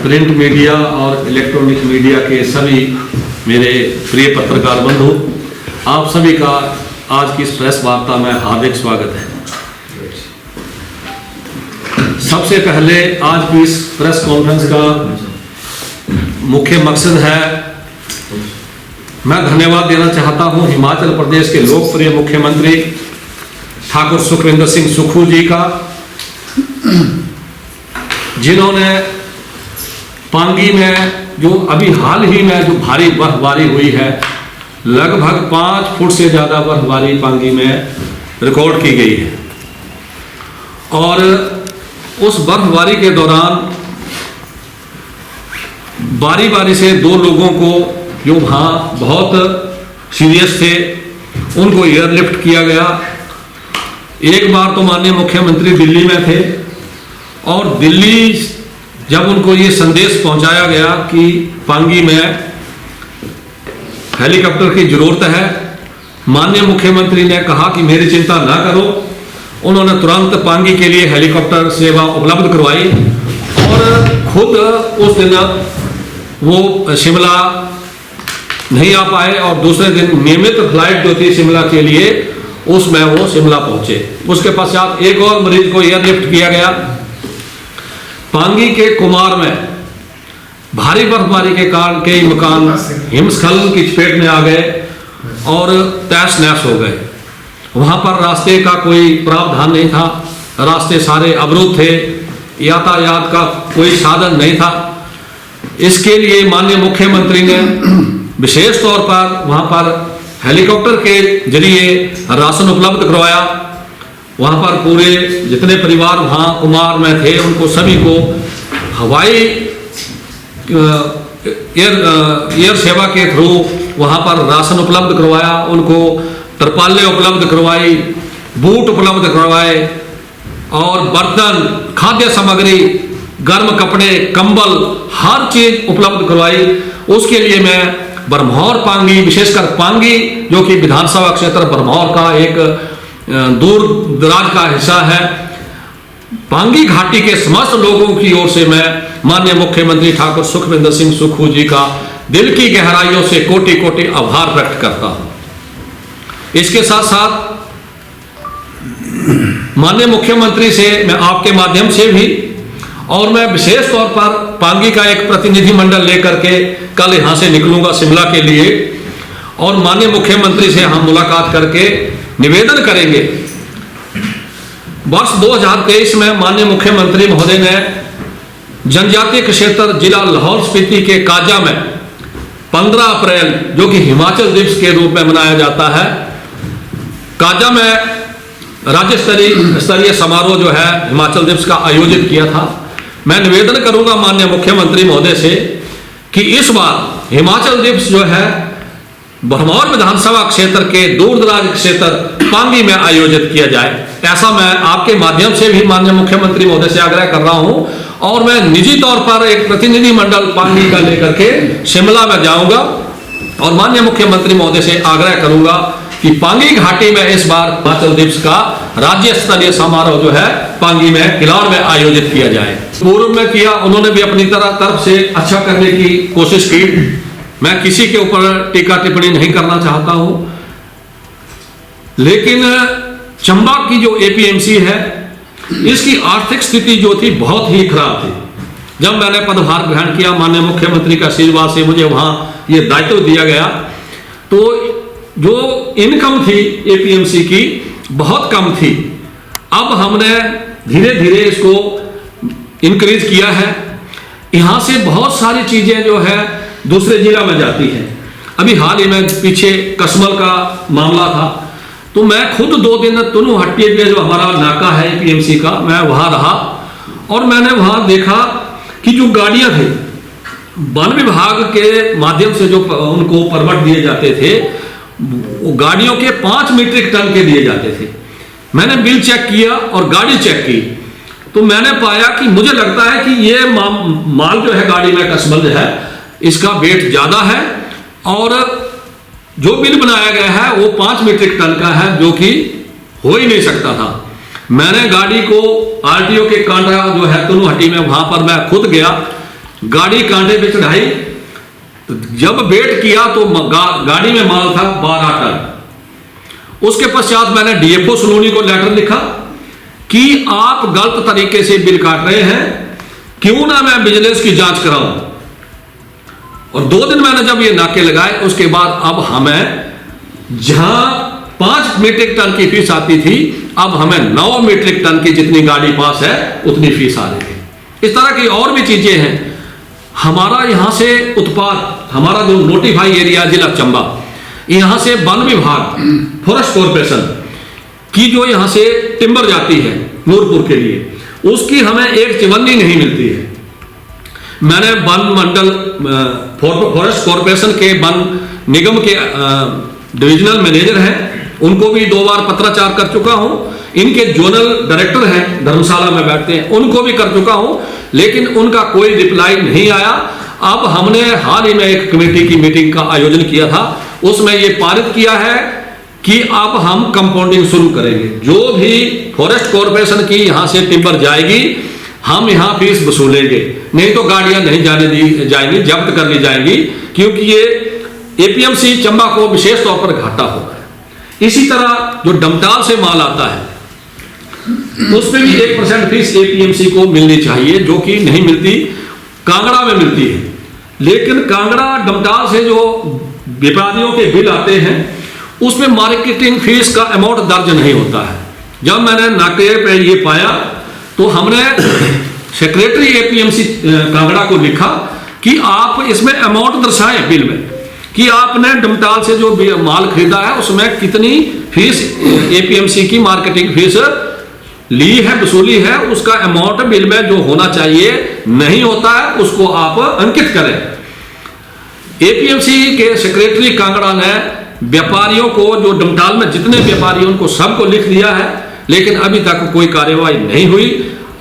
Print media और electronic media के सभी मेरे प्रिय पत्रकार बंधु, आप सभी का आज की इस प्रेस वार्ता में हार्दिक स्वागत है। सबसे पहले आज की इस प्रेस कॉन्फ्रेंस का मुख्य मकसद है, मैं धन्यवाद देना चाहता हूं हिमाचल प्रदेश के लोकप्रिय मुख्यमंत्री ठाकुर सुखविंदर सिंह सुक्खू जी का, जिन्होंने पांगी में जो अभी हाल ही में जो भारी बर्फबारी हुई है, लगभग 5 फुट से ज़्यादा बर्फबारी पांगी में रिकॉर्ड की गई है। और उस बर्फबारी के दौरान बारी बारी से 2 लोगों को जो वहाँ बहुत सीरियस थे उनको एयरलिफ्ट किया गया। एक बार तो माननीय मुख्यमंत्री दिल्ली में थे और दिल्ली जब उनको ये संदेश पहुंचाया गया कि पांगी में हेलीकॉप्टर की जरूरत है, माननीय मुख्यमंत्री ने कहा कि मेरी चिंता ना करो। उन्होंने तुरंत पांगी के लिए हेलीकॉप्टर सेवा उपलब्ध करवाई और खुद उस दिन वो शिमला नहीं आ पाए और दूसरे दिन नियमित फ्लाइट जो थी शिमला के लिए उसमें वो शिमला पहुंचे। उसके पश्चात एक और मरीज को एयरलिफ्ट किया गया। पांगी के कुमार में भारी बर्फबारी के कारण कई मकान हिमस्खलन की चपेट में आ गए और तहस नहस हो गए। वहां पर रास्ते का कोई प्रावधान नहीं था, रास्ते सारे अवरुद्ध थे, यातायात का कोई साधन नहीं था। इसके लिए माननीय मुख्यमंत्री ने विशेष तौर पर वहां पर हेलीकॉप्टर के जरिए राशन उपलब्ध करवाया। वहां पर पूरे जितने परिवार वहां कुमार में थे उनको सभी को हवाई एयर सेवा के थ्रू वहां पर राशन उपलब्ध करवाया, उनको तरपालें उपलब्ध करवाई, बूट उपलब्ध करवाए और बर्तन, खाद्य सामग्री, गर्म कपड़े, कंबल, हर चीज उपलब्ध करवाई। उसके लिए मैं बरमौर पांगी, विशेषकर पांगी जो कि विधानसभा क्षेत्र बरमौर का एक दूर दराज का हिस्सा है, पांगी घाटी के समस्त लोगों की ओर से मैं माननीय मुख्यमंत्री ठाकुर सुखविंदर सिंह सुक्खू जी का दिल की गहराइयों से कोटि कोटि आभार व्यक्त करता हूं। इसके साथ साथ माननीय मुख्यमंत्री से मैं आपके माध्यम से भी और मैं विशेष तौर पर पांगी का एक प्रतिनिधि मंडल लेकर के कल यहां से निकलूंगा शिमला के लिए और माननीय मुख्यमंत्री से हम मुलाकात करके निवेदन करेंगे। वर्ष 2023 में माननीय मुख्यमंत्री महोदय ने जनजातीय क्षेत्र जिला लाहौल स्पीति के काजा में 15 अप्रैल जो कि हिमाचल दिवस के रूप में मनाया जाता है, काजा में राज्य स्तरीय समारोह जो है हिमाचल दिवस का आयोजित किया था। मैं निवेदन करूंगा माननीय मुख्यमंत्री महोदय से कि इस बार हिमाचल दिवस जो है बरमौर विधानसभा क्षेत्र के दूर दराज क्षेत्र पांगी में आयोजित किया जाए। ऐसा मैं आपके माध्यम से भी माननीय मुख्यमंत्री महोदय से आग्रह कर रहा हूं और मैं निजी तौर पर एक प्रतिनिधि मंडल पांगी का लेकर के शिमला में जाऊंगा और माननीय मुख्यमंत्री महोदय से आग्रह करूंगा कि पांगी घाटी में इस बार हिमाचल दिवस का राज्य स्तरीय समारोह जो है पांगी में किलाड़ में आयोजित किया जाए। पूर्व में किया, उन्होंने भी अपनी तरफ से अच्छा करने की कोशिश की। मैं किसी के ऊपर टीका टिप्पणी नहीं करना चाहता हूं, लेकिन चंबा की जो एपीएमसी है इसकी आर्थिक स्थिति जो थी बहुत ही खराब थी। जब मैंने पदभार ग्रहण किया, माननीय मुख्यमंत्री का आशीर्वाद से मुझे वहां ये दायित्व दिया गया, तो जो इनकम थी एपीएमसी की बहुत कम थी। अब हमने धीरे धीरे इसको इंक्रीज किया है। यहां से बहुत सारी चीजें जो है दूसरे जिला में जाती हैं। अभी हाल ही में पीछे कसमल का मामला था, तो मैं खुद 2 दिन तुनु हट्टी पे जो हमारा नाका है एपीएमसी का, मैं वहां रहा और मैंने वहां देखा कि जो गाड़ियां थी वन विभाग के माध्यम से जो उनको परमिट दिए जाते थे, वो गाड़ियों के 5 मीट्रिक टन के दिए जाते थे। मैंने बिल चेक किया और गाड़ी चेक की तो मैंने पाया कि मुझे लगता है कि ये माल जो है गाड़ी में कसमल है, इसका वेट ज्यादा है और जो बिल बनाया गया है वो 5 मीट्रिक टन का है, जो कि हो ही नहीं सकता था। मैंने गाड़ी को आरटीओ के कांटा जो है तुनु हट्टी में, वहां पर मैं खुद गया गाड़ी कांटे पे चढ़ाई, तो जब वेट किया तो गाड़ी में माल था 12 टन। उसके पश्चात मैंने डीएफओ सलूनी को लेटर लिखा कि आप गलत तरीके से बिल काट रहे हैं, क्यों ना मैं विजिलेंस की जांच कराऊं। और 2 दिन मैंने जब ये नाके लगाए, उसके बाद अब हमें जहां 5 मीट्रिक टन की फीस आती थी, अब हमें 9 मीट्रिक टन की जितनी गाड़ी पास है उतनी फीस आ रही है। इस तरह की और भी चीजें हैं। हमारा यहां से उत्पाद, हमारा जो नोटिफाई एरिया जिला चंबा, यहां से वन विभाग, फॉरेस्ट कॉर्पोरेशन की जो यहां से टिम्बर जाती है नूरपुर के लिए, उसकी हमें एक चिवन्नी नहीं मिलती है। मैंने वन मंडल, फॉरेस्ट कॉर्पोरेशन के वन निगम के डिविजनल मैनेजर हैं, उनको भी 2 बार पत्राचार कर चुका हूं। इनके जोनल डायरेक्टर हैं, धर्मशाला में बैठते हैं, उनको भी कर चुका हूं, लेकिन उनका कोई रिप्लाई नहीं आया। अब हमने हाल ही में एक कमेटी की मीटिंग का आयोजन किया था, उसमें यह पारित किया है कि अब हम कंपाउंडिंग शुरू करेंगे। जो भी फॉरेस्ट कॉर्पोरेशन की यहां से टिम्बर जाएगी, हम यहां फीस वसूलेंगे, नहीं तो गाड़ियां नहीं जाने दी जाएंगी, जब्त कर ली जाएंगी, क्योंकि ये एपीएमसी चंबा को विशेष तौर पर घाटा होगा। इसी तरह जो डमटाल से माल आता है, उसमें भी 1% फीस एपीएमसी को मिलनी चाहिए, जो कि नहीं मिलती, कांगड़ा में मिलती है। लेकिन कांगड़ा डमटाल से जो व्यापारियों के बिल आते हैं, उसमें मार्केटिंग फीस का अमाउंट दर्ज नहीं होता है। जब मैंने नाके पे ये पाया, तो हमने सेक्रेटरी एपीएमसी कांगड़ा को लिखा कि आप इसमें अमाउंट दर्शाएं बिल में, कि आपने डमटाल से जो माल खरीदा है उसमें कितनी फीस एपीएमसी की मार्केटिंग फीस ली है, वसूली है, उसका अमाउंट बिल में जो होना चाहिए नहीं होता है, उसको आप अंकित करें। एपीएमसी के सेक्रेटरी कांगड़ा ने व्यापारियों को, जो डमटाल में जितने व्यापारी उनको सबको लिख दिया है, लेकिन अभी तक कोई कार्यवाही नहीं हुई।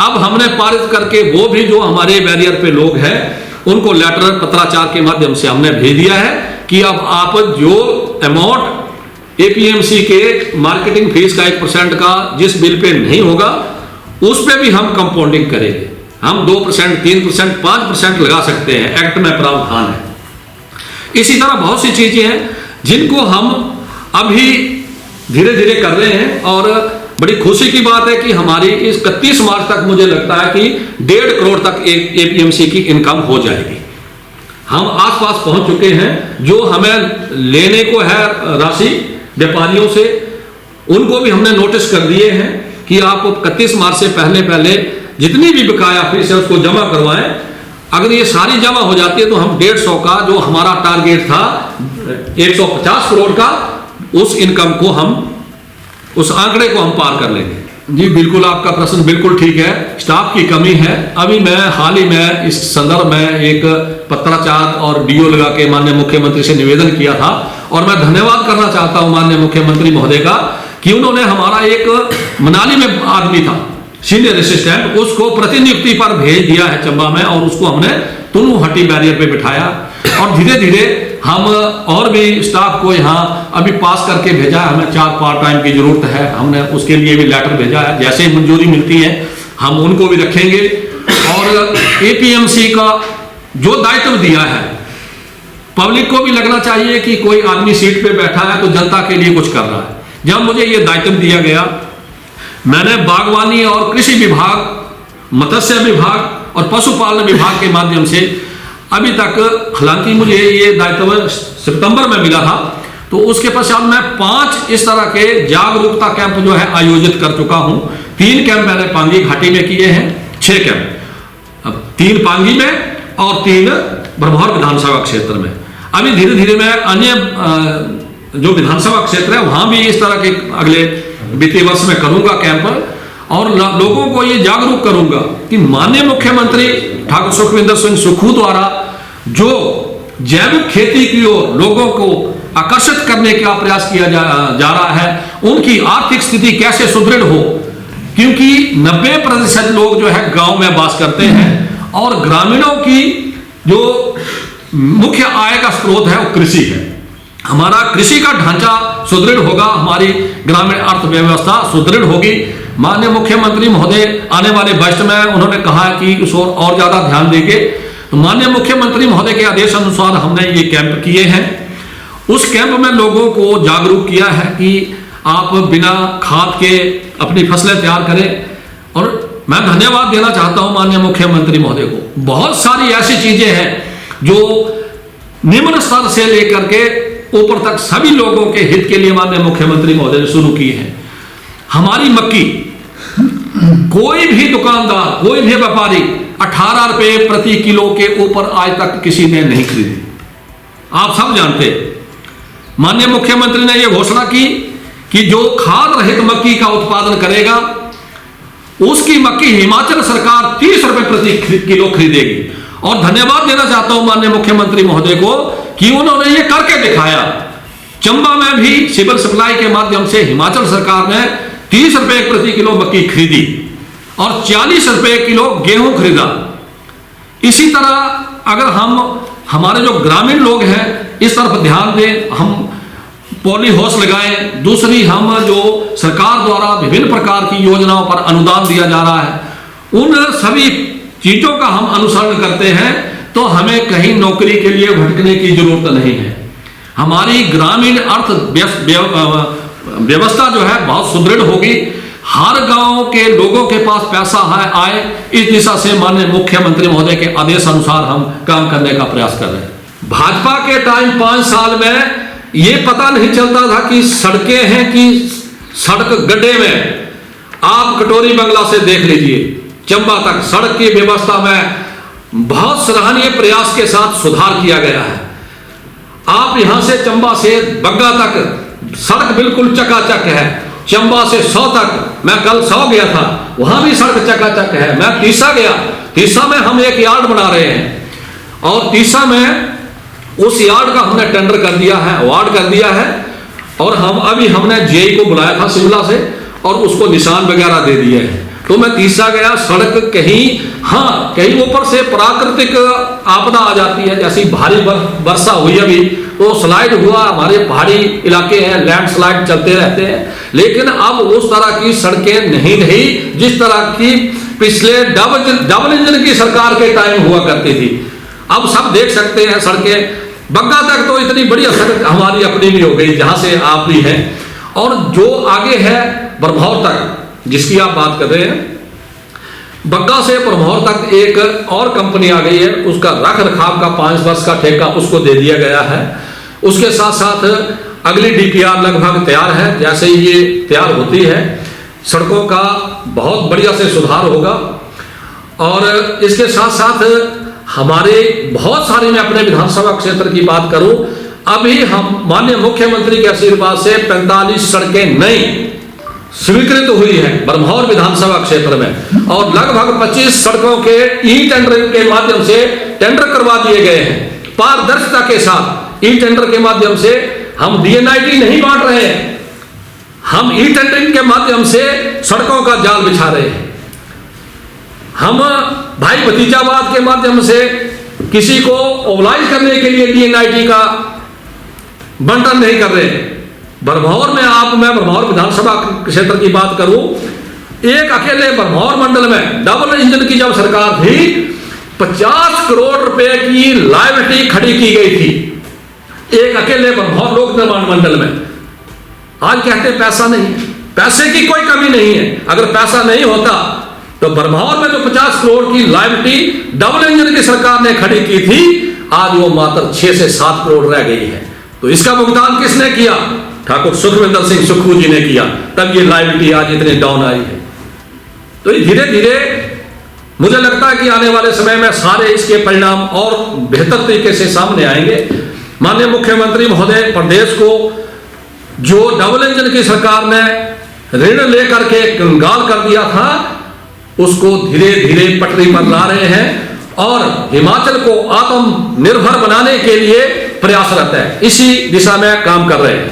अब हमने पारित करके वो भी जो हमारे बैरियर पे लोग हैं उनको लेटर पत्राचार के माध्यम से हमने भेज दिया है कि अब आप जो अमाउंट एपीएमसी के मार्केटिंग फीस का 1% का जिस बिल पे नहीं होगा, उस पे भी हम कंपाउंडिंग करेंगे। हम 2%, 3%, 5% लगा सकते हैं, एक्ट में प्रावधान है। इसी तरह बहुत सी चीजें हैं जिनको हम अभी धीरे धीरे कर रहे हैं, और बड़ी खुशी की बात है कि हमारी इस 31 मार्च तक मुझे लगता है कि 1.5 करोड़ तक एपीएमसी की इनकम हो जाएगी। हम आसपास पहुंच चुके हैं। जो हमें लेने को है राशि व्यापारियों से, उनको भी हमने नोटिस कर दिए हैं कि आप 31 मार्च से पहले जितनी भी बकाया फीस है उसको जमा करवाएं। अगर ये सारी जमा हो जाती है तो हम 150 का, जो हमारा टारगेट था 150 करोड़ का, उस इनकम को हम, उस आंकड़े को हम पार कर लेंगे। जी बिल्कुल, आपका प्रश्न बिल्कुल ठीक है। स्टाफ की कमी है। अभी मैं हाल ही में इस संदर्भ में एक पत्राचार और डीओ लगा के माननीय मुख्यमंत्री से निवेदन किया था, और मैं धन्यवाद करना चाहता हूं माननीय मुख्यमंत्री महोदय का कि उन्होंने हमारा एक मनाली में आदमी था सीनियर असिस्टेंट, उसको प्रतिनियुक्ति पर भेज दिया है चंबा में, और उसको हमने तुनु हट्टी बैरियर पे बिठाया, और धीरे धीरे हम और भी स्टाफ को यहाँ अभी पास करके भेजा है। हमें 4 पार्ट टाइम की जरूरत है, हमने उसके लिए भी लेटर भेजा है। जैसे ही मंजूरी मिलती है हम उनको भी रखेंगे। और एपीएमसी का जो दायित्व दिया है, पब्लिक को भी लगना चाहिए कि कोई आदमी सीट पे बैठा है तो जनता के लिए कुछ कर रहा है। जब मुझे ये दायित्व दिया गया, मैंने बागवानी और कृषि विभाग, मत्स्य विभाग और पशुपालन विभाग के माध्यम से अभी तक, हालांकि मुझे ये दायित्व सितंबर में मिला था, तो उसके पश्चात मैं 5 इस तरह के जागरूकता कैंप जो है आयोजित कर चुका हूं। 3 कैंप मैंने पांगी घाटी में किए हैं, 6 कैंप, अब 3 पांगी में और 3 ब्रह्मौर विधानसभा क्षेत्र में। अभी धीरे धीरे मैं अन्य जो विधानसभा क्षेत्र है वहां भी इस तरह के अगले वित्तीय वर्ष में करूंगा कैंप, और लोगों को ये जागरूक करूंगा कि माननीय मुख्यमंत्री ठाकुर सुखविंदर सिंह सुक्खू द्वारा जो जैविक खेती की ओर लोगों को आकर्षित करने का प्रयास किया जा रहा है, उनकी आर्थिक स्थिति कैसे सुदृढ़ हो, क्योंकि 90% लोग जो है गांव में वास करते हैं, और ग्रामीणों की जो मुख्य आय का स्रोत है वो कृषि है। हमारा कृषि का ढांचा सुदृढ़ होगा, हमारी ग्रामीण अर्थव्यवस्था सुदृढ़ होगी। माननीय मुख्यमंत्री महोदय आने वाले बजट में उन्होंने कहा कि उस और ज्यादा ध्यान देंगे, तो माननीय मुख्यमंत्री महोदय के आदेश अनुसार हमने ये कैंप किए हैं। उस कैंप में लोगों को जागरूक किया है कि आप बिना खाद के अपनी फसलें तैयार करें। और मैं धन्यवाद देना चाहता हूं माननीय मुख्यमंत्री महोदय को। बहुत सारी ऐसी चीजें हैं जो निम्न स्तर से लेकर के ऊपर तक सभी लोगों के हित के लिए माननीय मुख्यमंत्री महोदय ने शुरू की है। हमारी मक्की कोई भी दुकानदार, कोई भी व्यापारी 18 रुपए प्रति किलो के ऊपर आज तक किसी ने नहीं खरीदी। आप सब जानते, माननीय मुख्यमंत्री ने यह घोषणा की कि जो खाद रहित मक्की का उत्पादन करेगा उसकी मक्की हिमाचल सरकार 30 रुपए प्रति किलो खरीदेगी। और धन्यवाद देना चाहता हूं माननीय मुख्यमंत्री महोदय को कि उन्होंने ये करके दिखाया। चंबा में भी सिविल सप्लाई के माध्यम से हिमाचल सरकार ने 30 रुपए प्रति किलो मक्की खरीदी और 40 रुपए किलो गेहूं खरीदा। इसी तरह अगर हम हमारे जो ग्रामीण लोग हैं इस तरफ ध्यान दें, हम पॉली हाउस लगाएं। दूसरी, हम जो सरकार द्वारा विभिन्न प्रकार की योजनाओं पर अनुदान दिया जा रहा है, उन सभी चीजों का हम अनुसरण करते हैं तो हमें कहीं नौकरी के लिए भटकने की जरूरत नहीं है। हमारी ग्रामीण अर्थ व्यवस्था जो है बहुत सुदृढ़ होगी। हर गांव के लोगों के पास पैसा आए, इस दिशा से माननीय मुख्यमंत्री महोदय के आदेश अनुसार हम काम करने का प्रयास कर रहे हैं। भाजपा के टाइम 5 साल में ये पता नहीं चलता था कि सड़कें हैं कि सड़क गड्ढे में। आप कटोरी बंगला से देख लीजिए, चंबा तक सड़क की व्यवस्था में बहुत सराहनीय प्रयास के साथ सुधार किया गया है। आप यहां से चंबा से बग्गा तक सड़क बिल्कुल चकाचक है। चंबा से 100 तक, मैं कल 100 गया था, वहां भी सड़क चकाचक है। मैं तीसा गया, तीसा में हम एक यार्ड बना रहे हैं और तीसा में उस यार्ड का हमने टेंडर कर दिया है, अवार्ड कर दिया है। और हमने जेई को बुलाया था शिमला से और उसको निशान वगैरह दे दिए हैं। तो मैं तीसरा गया, सड़क कहीं ऊपर से प्राकृतिक आपदा आ जाती है, जैसी भारी वर्षा हुई अभी तो स्लाइड हुआ। हमारे पहाड़ी इलाके हैं, लैंडस्लाइड चलते रहते हैं, लेकिन अब उस तरह की सड़कें नहीं रही जिस तरह की पिछले डबल इंजन की सरकार के टाइम हुआ करती थी। अब सब देख सकते हैं सड़कें। बग्गा तक तो इतनी बढ़िया सड़क हमारी अपनी भी हो गई जहां से आप भी हैं। और जो आगे है बरमौर तक जिसकी आप बात कर रहे हैं, बग्गा से बरमौर तक एक और कंपनी आ गई है, उसका रख रखाव का 5 वर्ष का ठेका उसको दे दिया गया है। उसके साथ साथ अगली डीपीआर लगभग तैयार है। जैसे ही ये तैयार होती है सड़कों का बहुत बढ़िया से सुधार होगा। और इसके साथ साथ हमारे बहुत सारी, मैं अपने विधानसभा क्षेत्र की बात करूं, अभी हम माननीय मुख्यमंत्री के आशीर्वाद से 45 सड़कें नई स्वीकृत हुई है बरमौर विधानसभा क्षेत्र में। और लगभग 25 सड़कों के ई टेंडरिंग के माध्यम से टेंडर करवा दिए गए हैं। पारदर्शिता के साथ ई टेंडर के माध्यम से हम डीएनआईटी नहीं बांट रहे हैं, हम ई टेंडरिंग के माध्यम से सड़कों का जाल बिछा रहे हैं। हम भाई भतीजावाद के माध्यम से किसी को ओबलाइज करने के लिए डीएनआईटी का बंटन नहीं कर रहे हैं। बरमौर में मैं बरमौर विधानसभा क्षेत्र की बात करूं, एक अकेले बरमौर मंडल में डबल इंजन की जब सरकार थी 50 करोड़ रुपए की लायबिलिटी खड़ी की गई थी एक अकेले बरमौर लोक निर्माण मंडल में। आज कहते हैं पैसा नहीं है, पैसे की कोई कमी नहीं है। अगर पैसा नहीं होता तो बरमौर में जो 50 करोड़ की लायबिलिटी डबल इंजन की सरकार ने खड़ी की थी, आज वो मात्र 6 से 7 करोड़ रह गई है। तो इसका भुगतान किसने किया? ठाकुर सुखविंदर सिंह सुक्खू जी ने किया, तब ये लायबिलिटी आज इतने डाउन आई है। तो धीरे धीरे मुझे लगता है कि आने वाले समय में सारे इसके परिणाम और बेहतर तरीके से सामने आएंगे। माननीय मुख्यमंत्री महोदय प्रदेश को जो डबल इंजन की सरकार ने ऋण लेकर के कंगाल कर दिया था, उसको धीरे धीरे पटरी पर ला रहे हैं और हिमाचल को आत्मनिर्भर बनाने के लिए प्रयासरत है। इसी दिशा में काम कर रहे हैं।